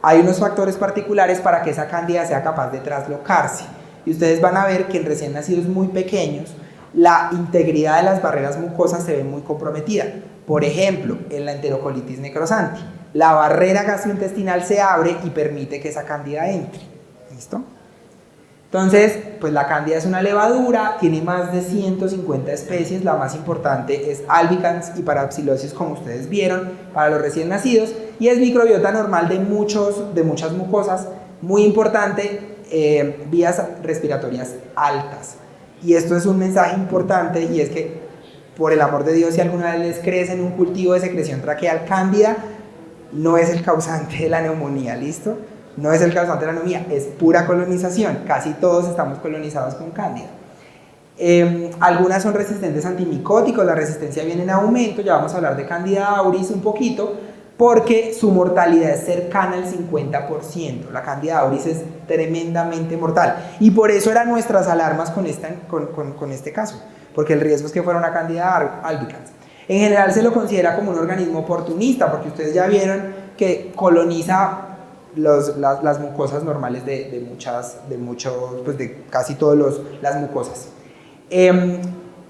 Hay unos factores particulares para que esa cándida sea capaz de traslocarse, y ustedes van a ver que en recién nacidos muy pequeños la integridad de las barreras mucosas se ve muy comprometida. Por ejemplo, en la enterocolitis necrosante, la barrera gastrointestinal se abre y permite que esa cándida entre. ¿Listo? Entonces, pues la cándida es una levadura, tiene más de 150 especies, la más importante es albicans y parapsilosis, como ustedes vieron, para los recién nacidos, y es microbiota normal de muchas mucosas, muy importante, vías respiratorias altas. Y esto es un mensaje importante, y es que, por el amor de Dios, si alguna vez les crece en un cultivo de secreción traqueal cándida, no es el causante de la neumonía, ¿listo? No es el causante de la neumonía, es pura colonización. Casi todos estamos colonizados con cándida. Algunas son resistentes a antimicóticos, la resistencia viene en aumento, ya vamos a hablar de Candida auris un poquito, porque su mortalidad es cercana al 50%. La Candida auris es tremendamente mortal, y por eso eran nuestras alarmas con este caso, porque el riesgo es que fuera una Candida albicans. En general se lo considera como un organismo oportunista, porque ustedes ya vieron que coloniza las mucosas normales de casi todas las mucosas.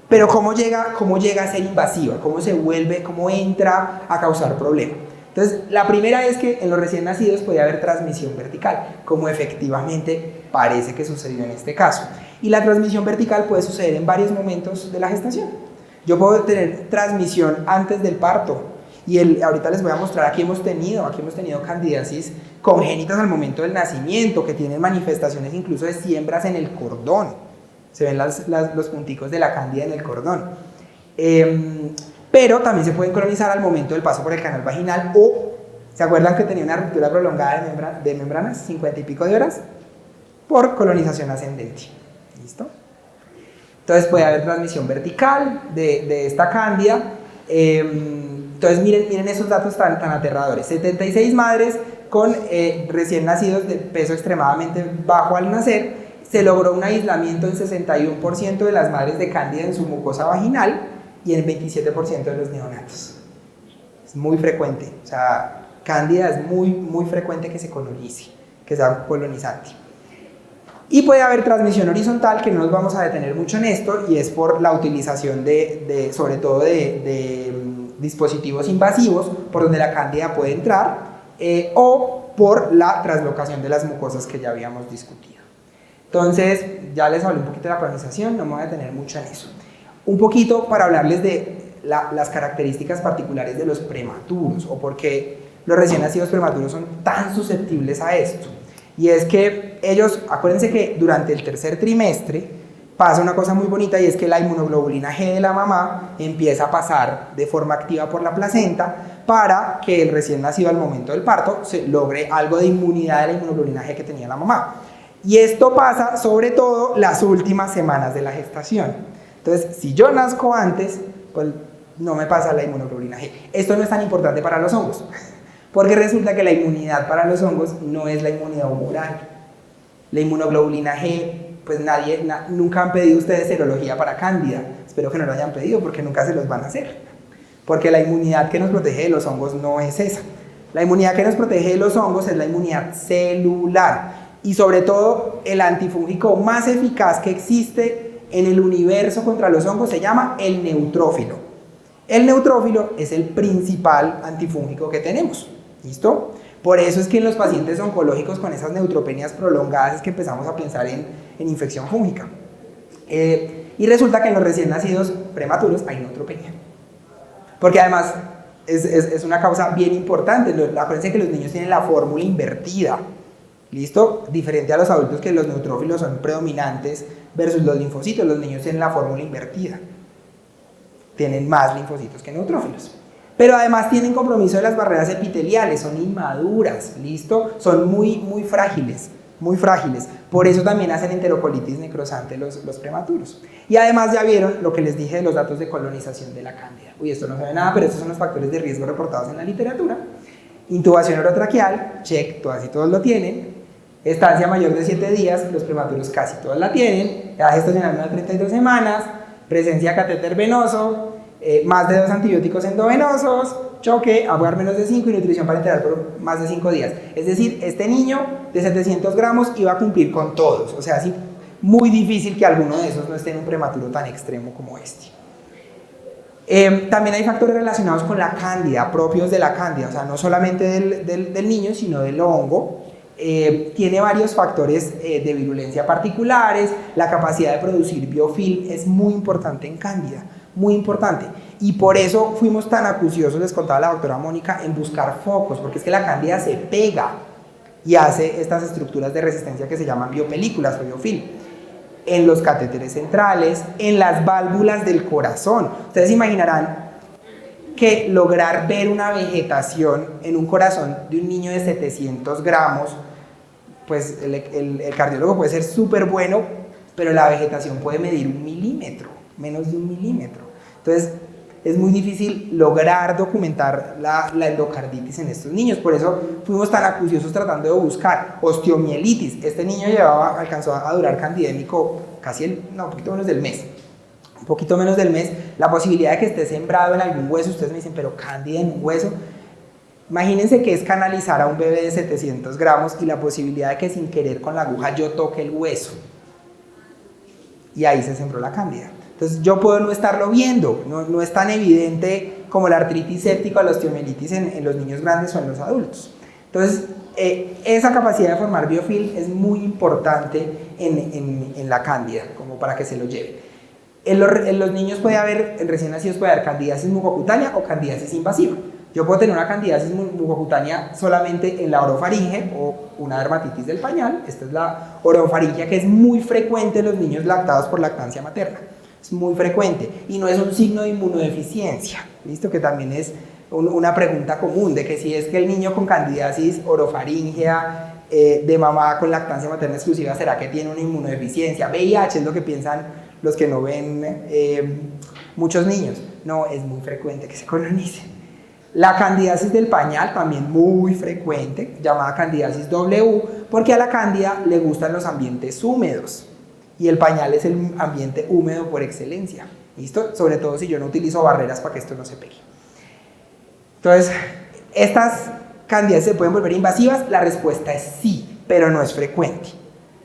Pero ¿cómo llega a ser invasiva? ¿Cómo entra a causar problema? Entonces, la primera es que en los recién nacidos puede haber transmisión vertical, como efectivamente parece que sucedió en este caso. Y la transmisión vertical puede suceder en varios momentos de la gestación. Yo puedo tener transmisión antes del parto, y ahorita les voy a mostrar, aquí hemos tenido candidiasis congénitas al momento del nacimiento, que tienen manifestaciones incluso de siembras en el cordón. Se ven los punticos de la cándida en el cordón. Pero también se pueden colonizar al momento del paso por el canal vaginal, o, ¿se acuerdan que tenía una ruptura prolongada de membranas, 50 y pico de horas? Por colonización ascendente. ¿Listo? Entonces puede haber transmisión vertical de esta cándida. Entonces miren esos datos tan aterradores. 76 madres con recién nacidos de peso extremadamente bajo al nacer. Se logró un aislamiento en 61% de las madres de cándida en su mucosa vaginal y en 27% de los neonatos. Es muy frecuente, o sea, cándida es muy frecuente que se colonice, que sea colonizante. Y puede haber transmisión horizontal, que no nos vamos a detener mucho en esto, y es por la utilización sobre todo de dispositivos invasivos por donde la cándida puede entrar, o por la translocación de las mucosas que ya habíamos discutido. Entonces, ya les hablé un poquito de la colonización, no me voy a detener mucho en eso. Un poquito para hablarles de las características particulares de los prematuros, o por qué los recién nacidos prematuros son tan susceptibles a esto. Y es que ellos, acuérdense que durante el tercer trimestre pasa una cosa muy bonita, y es que la inmunoglobulina G de la mamá empieza a pasar de forma activa por la placenta para que el recién nacido al momento del parto se logre algo de inmunidad de la inmunoglobulina G que tenía la mamá. Y esto pasa sobre todo las últimas semanas de la gestación. Entonces, si yo nazco antes, pues no me pasa la inmunoglobulina G. Esto no es tan importante para los hongos, porque resulta que la inmunidad para los hongos no es la inmunidad humoral. La inmunoglobulina G, pues nunca han pedido ustedes serología para cándida. Espero que no lo hayan pedido, porque nunca se los van a hacer. Porque la inmunidad que nos protege de los hongos no es esa. La inmunidad que nos protege de los hongos es la inmunidad celular. Y sobre todo, el antifúngico más eficaz que existe en el universo contra los hongos se llama el neutrófilo. El neutrófilo es el principal antifúngico que tenemos. ¿Listo? Por eso es que en los pacientes oncológicos con esas neutropenias prolongadas es que empezamos a pensar en infección fúngica. Y resulta que en los recién nacidos prematuros hay neutropenia. Porque además es una causa bien importante. Acuérdense que los niños tienen la fórmula invertida. ¿Listo? Diferente a los adultos, que los neutrófilos son predominantes versus los linfocitos. Los niños tienen la fórmula invertida. Tienen más linfocitos que neutrófilos. Pero además tienen compromiso de las barreras epiteliales, son inmaduras, ¿listo? Son muy frágiles, muy frágiles. Por eso también hacen enterocolitis necrosante los prematuros. Y además ya vieron lo que les dije de los datos de colonización de la cándida. Uy, esto no se ve nada, pero estos son los factores de riesgo reportados en la literatura. Intubación orotraqueal, check, todas y todos lo tienen. Estancia mayor de 7 días, los prematuros casi todos la tienen. Edad gestacional menor de 32 semanas, presencia de catéter venoso, más de 2 antibióticos endovenosos, choque, aguar menos de 5 y nutrición parenteral por más de 5 días. Es decir, este niño de 700 gramos iba a cumplir con todos. O sea, así muy difícil que alguno de esos no esté en un prematuro tan extremo como este. También hay factores relacionados con la cándida, propios de la cándida, o sea, no solamente del niño, sino del hongo. Tiene varios factores de virulencia particulares. La capacidad de producir biofilm es muy importante en cándida, muy importante, y por eso fuimos tan acuciosos, les contaba la doctora Mónica, en buscar focos, porque es que la cándida se pega y hace estas estructuras de resistencia que se llaman biopelículas o biofilm en los catéteres centrales, en las válvulas del corazón. Ustedes imaginarán que lograr ver una vegetación en un corazón de un niño de 700 gramos, pues el cardiólogo puede ser súper bueno, pero la vegetación puede medir 1 milímetro, menos de 1 milímetro. Entonces, es muy difícil lograr documentar la endocarditis en estos niños. Por eso fuimos tan acuciosos tratando de buscar osteomielitis. Este niño alcanzó a durar candidémico casi un poquito menos del mes. Un poquito menos del mes. La posibilidad de que esté sembrado en algún hueso, ustedes me dicen, pero cándida en un hueso. Imagínense que es canalizar a un bebé de 700 gramos y la posibilidad de que sin querer con la aguja yo toque el hueso. Y ahí se sembró la cándida. Entonces yo puedo no estarlo viendo, no es tan evidente como la artritis séptica o la osteomielitis en los niños grandes o en los adultos. Entonces esa capacidad de formar biofilm es muy importante en la cándida, como para que se lo lleven. En los niños en recién nacidos puede haber candidiasis mucocutánea o candidiasis invasiva. Yo puedo tener una candidiasis mucocutánea solamente en la orofaringe o una dermatitis del pañal. Esta es la orofaringia, que es muy frecuente en los niños lactados por lactancia materna. Es muy frecuente y no es un signo de inmunodeficiencia, ¿listo? Que también es una pregunta común de que si es que el niño con candidiasis orofaringea de mamá con lactancia materna exclusiva, ¿será que tiene una inmunodeficiencia? VIH es lo que piensan los que no ven muchos niños. No, es muy frecuente que se colonice. La candidiasis del pañal también muy frecuente, llamada candidiasis W, porque a la cándida le gustan los ambientes húmedos. Y el pañal es el ambiente húmedo por excelencia, ¿listo? Sobre todo si yo no utilizo barreras para que esto no se pegue. Entonces, ¿estas candidiasis se pueden volver invasivas? La respuesta es sí, pero no es frecuente.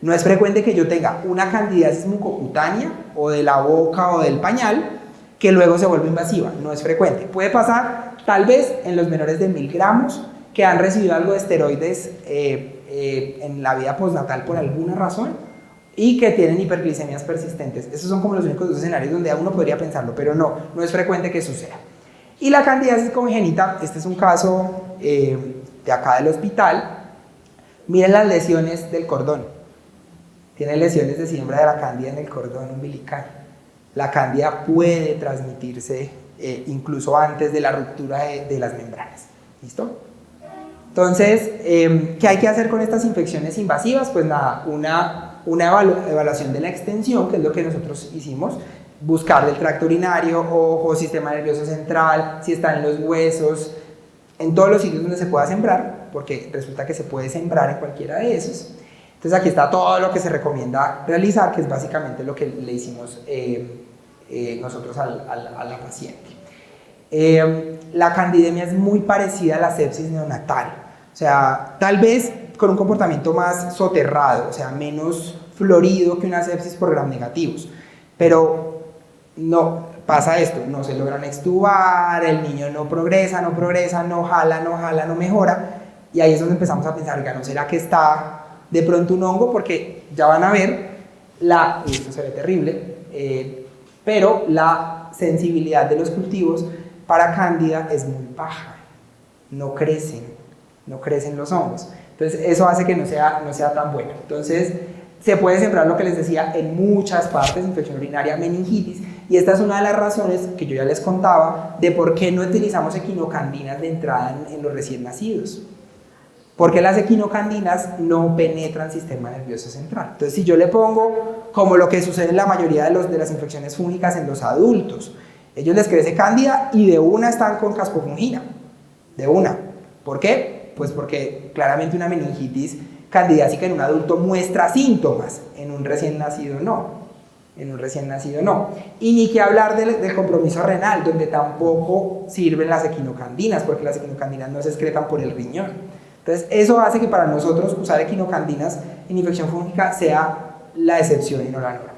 No es frecuente que yo tenga una candidiasis mucocutánea o de la boca o del pañal que luego se vuelva invasiva. No es frecuente. Puede pasar tal vez en los menores de 1000 gramos que han recibido algo de esteroides en la vida postnatal por alguna razón, y que tienen hiperglicemias persistentes. Esos son como los únicos 2 escenarios donde uno podría pensarlo, pero no es frecuente que suceda. Y la candidiasis congénita, este es un caso de acá del hospital. Miren las lesiones del cordón. Tiene lesiones de siembra de la cándida en el cordón umbilical. La cándida puede transmitirse incluso antes de la ruptura de las membranas. ¿Listo? Entonces, ¿qué hay que hacer con estas infecciones invasivas? Pues nada, una evaluación de la extensión, que es lo que nosotros hicimos, buscar del tracto urinario, ojo, sistema nervioso central, si está en los huesos, en todos los sitios donde se pueda sembrar, porque resulta que se puede sembrar en cualquiera de esos. Entonces aquí está todo lo que se recomienda realizar, que es básicamente lo que le hicimos nosotros a la paciente. La candidemia es muy parecida a la sepsis neonatal, o sea, tal vez con un comportamiento más soterrado, o sea, menos florido que una sepsis por gram negativos, pero no pasa esto, no se logran extubar, el niño no progresa, no jala, no mejora, y ahí es donde empezamos a pensar, ¿no será que está de pronto un hongo? Porque ya van a ver, esto se ve terrible, pero la sensibilidad de los cultivos para cándida es muy baja, no crecen los hongos. Entonces eso hace que no sea tan bueno. Entonces se puede sembrar, lo que les decía, en muchas partes, infección urinaria, meningitis, y esta es una de las razones que yo ya les contaba de por qué no utilizamos equinocandinas de entrada en los recién nacidos. Porque las equinocandinas no penetran sistema nervioso central. Entonces, si yo le pongo, como lo que sucede en la mayoría de las infecciones fúngicas en los adultos, ellos les crece cándida y de una están con caspofungina, de una. ¿Por qué? Pues porque claramente una meningitis candidiásica en un adulto muestra síntomas, en un recién nacido no. Y ni que hablar del compromiso renal, donde tampoco sirven las equinocandinas, porque las equinocandinas no se excretan por el riñón. Entonces, eso hace que para nosotros usar equinocandinas en infección fúngica sea la excepción y no la norma.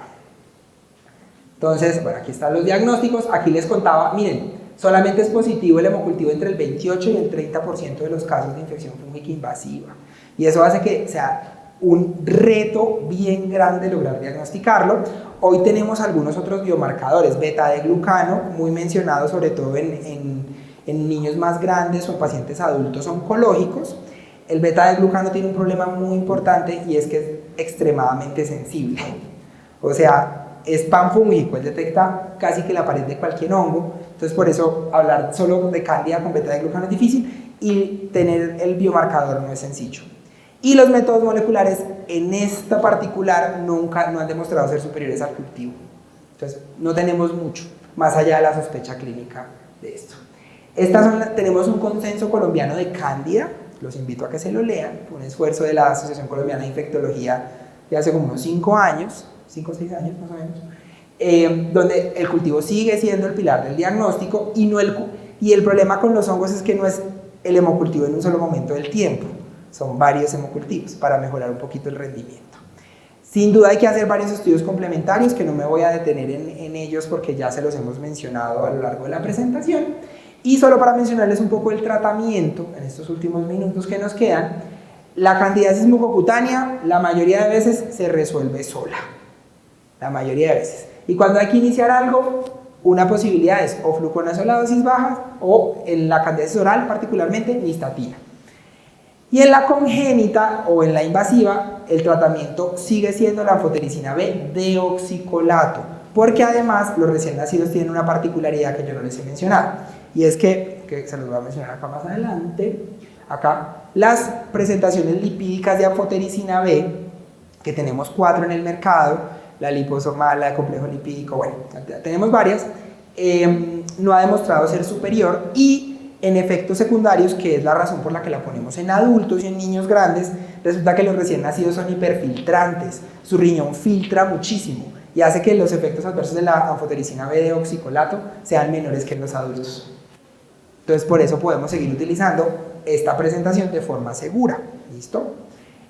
Entonces, bueno, aquí están los diagnósticos. Aquí les contaba, miren, solamente es positivo el hemocultivo entre el 28 y el 30% de los casos de infección fúngica invasiva. Y eso hace que sea un reto bien grande lograr diagnosticarlo. Hoy tenemos algunos otros biomarcadores, beta de glucano, muy mencionado sobre todo en niños más grandes o en pacientes adultos oncológicos. El beta de glucano tiene un problema muy importante y es que es extremadamente sensible. O sea, es panfúngico, él detecta casi que la pared de cualquier hongo. Entonces, por eso hablar solo de cándida con beta de glucano es difícil y tener el biomarcador no es sencillo. Y los métodos moleculares en esta particular no han demostrado ser superiores al cultivo. Entonces, no tenemos mucho más allá de la sospecha clínica de esto. Tenemos un consenso colombiano de cándida, los invito a que se lo lean, un esfuerzo de la Asociación Colombiana de Infectología de hace como unos 5 años, 5 o 6 años más o menos, donde el cultivo sigue siendo el pilar del diagnóstico y el problema con los hongos es que no es el hemocultivo en un solo momento del tiempo, son varios hemocultivos para mejorar un poquito el rendimiento. Sin duda hay que hacer varios estudios complementarios que no me voy a detener en ellos porque ya se los hemos mencionado a lo largo de la presentación. Y solo para mencionarles un poco el tratamiento en estos últimos minutos que nos quedan, la candidiasis mucocutánea la mayoría de veces se resuelve sola, la mayoría de veces. Y cuando hay que iniciar algo, una posibilidad es o fluconazol a dosis bajas o en la candidiasis oral particularmente nistatina. Y en la congénita o en la invasiva, el tratamiento sigue siendo la anfotericina B deoxicolato, porque además los recién nacidos tienen una particularidad que yo no les he mencionado. Y es que se los voy a mencionar acá más adelante, acá, las presentaciones lipídicas de anfotericina B, que tenemos 4 en el mercado, la liposomal, la de complejo lipídico, bueno, tenemos varias, no ha demostrado ser superior y en efectos secundarios, que es la razón por la que la ponemos en adultos y en niños grandes, resulta que los recién nacidos son hiperfiltrantes, su riñón filtra muchísimo y hace que los efectos adversos de la anfotericina B de oxicolato sean menores que en los adultos. Entonces, por eso podemos seguir utilizando esta presentación de forma segura. ¿Listo?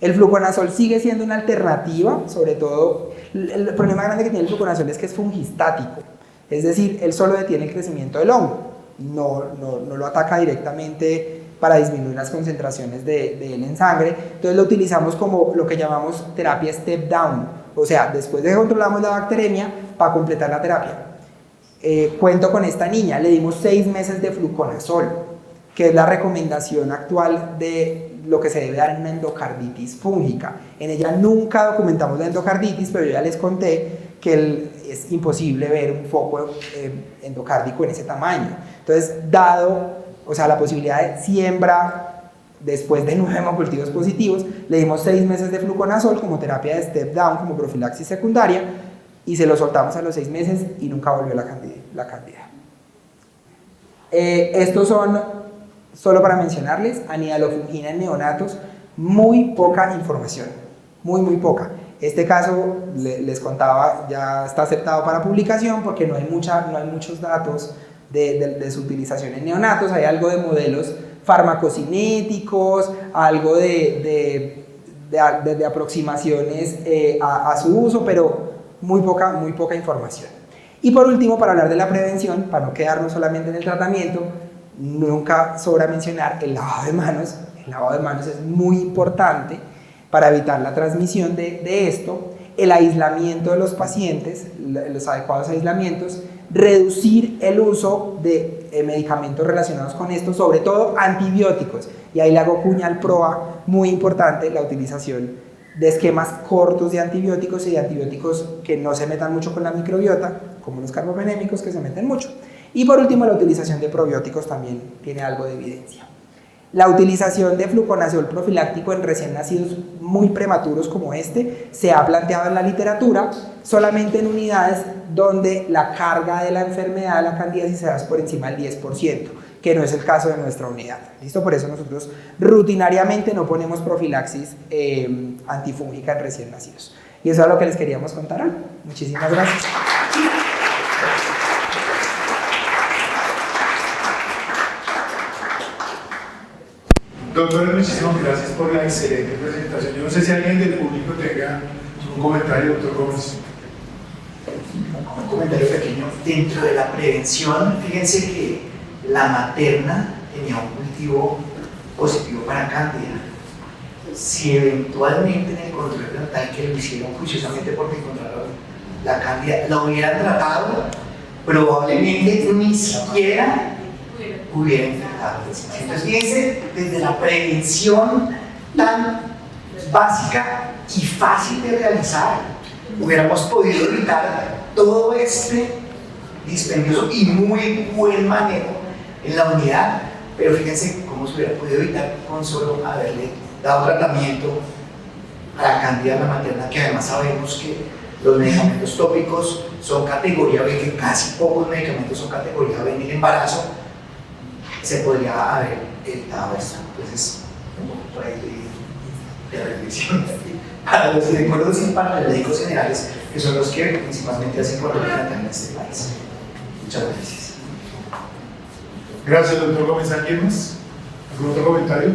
El fluconazol sigue siendo una alternativa, sobre todo, el problema grande que tiene el fluconazol es que es fungistático, es decir, él solo detiene el crecimiento del hongo, no lo ataca directamente para disminuir las concentraciones de él en sangre, entonces lo utilizamos como lo que llamamos terapia step down, o sea, después de que controlamos la bacteremia, para completar la terapia. Cuento con esta niña, le dimos 6 meses de fluconazol, que es la recomendación actual de lo que se debe dar en una endocarditis fúngica. En ella nunca documentamos la endocarditis, pero yo ya les conté que es imposible ver un foco endocárdico en ese tamaño. Entonces, la posibilidad de siembra después de 9 hemocultivos positivos, le dimos 6 meses de fluconazol como terapia de step down, como profilaxis secundaria, y se lo soltamos a los 6 meses y nunca volvió la candida. Estos son, solo para mencionarles, anidalofungina en neonatos, muy poca información, muy poca. Este caso, les contaba, ya está aceptado para publicación porque no hay muchos datos de su utilización en neonatos, hay algo de modelos farmacocinéticos, algo de aproximaciones a su uso, pero muy poca información. Y por último, para hablar de la prevención, para no quedarnos solamente en el tratamiento, nunca sobra mencionar el lavado de manos. El lavado de manos es muy importante para evitar la transmisión de esto. el aislamiento de los pacientes, los adecuados aislamientos, reducir el uso de medicamentos relacionados con esto, sobre todo antibióticos, y ahí le hago cuña al PROA, muy importante la utilización de esquemas cortos de antibióticos y de antibióticos que no se metan mucho con la microbiota, como los carbapenémicos que se meten mucho. Y por último, la utilización de probióticos también tiene algo de evidencia. La utilización de fluconazol profiláctico en recién nacidos muy prematuros como este se ha planteado en la literatura solamente en unidades donde la carga de la enfermedad de la candidiasis se da por encima del 10%, que no es el caso de nuestra unidad. ¿Listo? Por eso nosotros rutinariamente no ponemos profilaxis antifúngica en recién nacidos. Y eso es lo que les queríamos contar hoy. Muchísimas gracias. Doctor, muchísimas gracias por la excelente presentación. Yo no sé si alguien del público tenga un comentario, doctor Gómez. Un comentario pequeño. Dentro de la prevención, fíjense que la materna tenía un cultivo positivo para cándida. Si eventualmente en el control prenatal, que lo hicieron juiciosamente porque encontraron la cándida, la hubieran tratado, probablemente ni siquiera hubiera infectado. Entonces, fíjense, desde la prevención tan básica y fácil de realizar, hubiéramos podido evitar todo este dispendioso y muy buen manejo en la unidad, pero fíjense cómo se hubiera podido evitar con solo haberle dado tratamiento a la cándida materna, que además sabemos que los medicamentos tópicos son categoría B, que casi pocos medicamentos son categoría B en el embarazo. Se podría haber evitado esto. Entonces, un poco por ahí de reflexión para los ginecólogos y para los médicos generales, que son los que principalmente hacen control prenatal en este país. Muchas gracias. Gracias, doctor Gómez. ¿Alguien más? ¿Algún otro comentario?